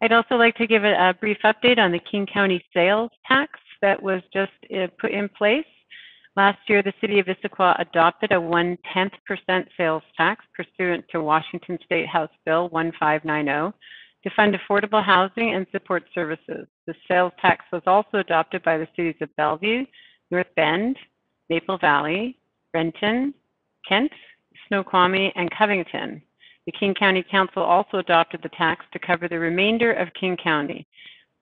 I'd also like to give a brief update on the King County sales tax that was just put in place. Last year, the City of Issaquah adopted a 0.1% sales tax pursuant to Washington State House Bill 1590 to fund affordable housing and support services. The sales tax was also adopted by the cities of Bellevue, North Bend, Maple Valley, Renton, Kent, Snoqualmie, and Covington. The King County Council also adopted the tax to cover the remainder of King County.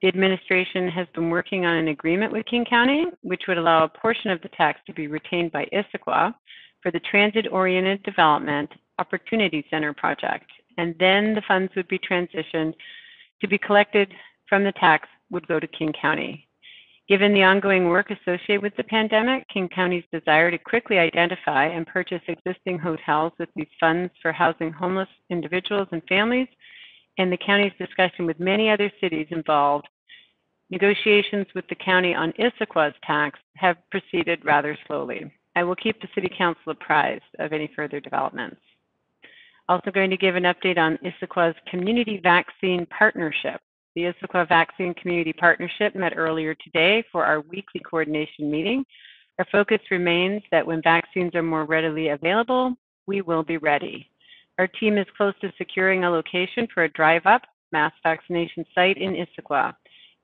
The administration has been working on an agreement with King County, which would allow a portion of the tax to be retained by Issaquah for the Transit-Oriented Development Opportunity Center project, and then the funds would be transitioned to be collected from the tax would go to King County. Given the ongoing work associated with the pandemic, King County's desire to quickly identify and purchase existing hotels with these funds for housing homeless individuals and families, and the county's discussion with many other cities involved, negotiations with the county on Issaquah's tax have proceeded rather slowly. I will keep the City Council apprised of any further developments. Also going to give an update on Issaquah's Community Vaccine Partnership. The Issaquah Vaccine Community Partnership met earlier today for our weekly coordination meeting. Our focus remains that when vaccines are more readily available, we will be ready. Our team is close to securing a location for a drive-up mass vaccination site in Issaquah.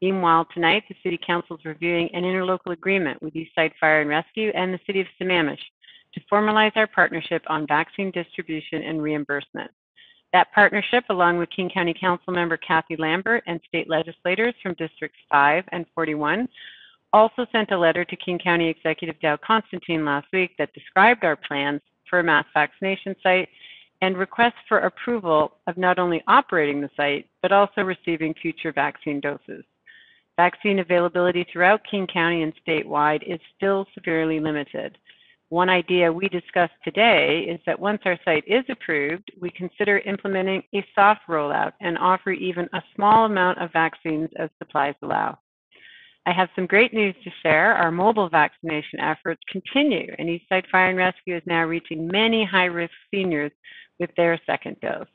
Meanwhile, tonight, the City Council is reviewing an interlocal agreement with Eastside Fire and Rescue and the City of Sammamish to formalize our partnership on vaccine distribution and reimbursement. That partnership, along with King County Council member Kathy Lambert and state legislators from Districts 5 and 41, also sent a letter to King County Executive Dow Constantine last week that described our plans for a mass vaccination site and requests for approval of not only operating the site, but also receiving future vaccine doses. Vaccine availability throughout King County and statewide is still severely limited. One idea we discussed today is that once our site is approved, we consider implementing a soft rollout and offer even a small amount of vaccines as supplies allow. I have some great news to share. Our mobile vaccination efforts continue, and Eastside Fire and Rescue is now reaching many high-risk seniors with their second dose.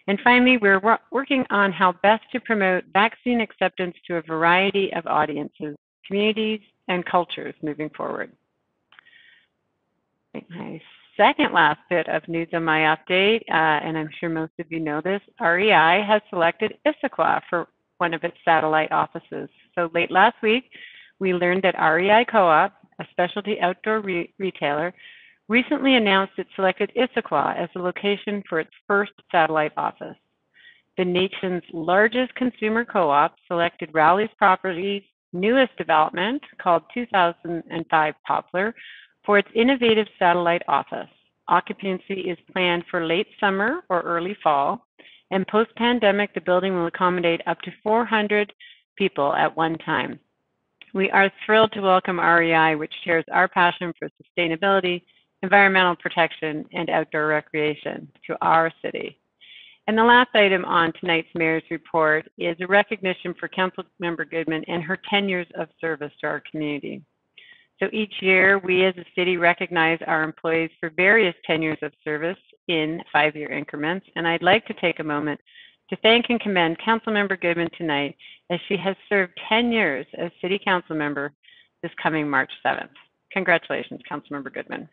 And finally, we're working on how best to promote vaccine acceptance to a variety of audiences, communities, and cultures moving forward. My second last bit of news on my update, and I'm sure most of you know this, REI has selected Issaquah for one of its satellite offices. So late last week, we learned that REI CoOp, a specialty outdoor retailer, recently announced it selected Issaquah as the location for its first satellite office. The nation's largest consumer co-op selected Rowley's Properties' newest development, called 2005 Poplar, for its innovative satellite office. Occupancy is planned for late summer or early fall, and post-pandemic, the building will accommodate up to 400 people at one time. We are thrilled to welcome REI, which shares our passion for sustainability, environmental protection, and outdoor recreation to our city. And the last item on tonight's Mayor's Report is a recognition for Councilmember Goodman and her 10 years of service to our community. So each year, we as a city recognize our employees for various tenures of service in 5-year increments, and I'd like to take a moment to thank and commend Councilmember Goodman tonight, as she has served 10 years as City Council member this coming March 7th. Congratulations, Councilmember Goodman.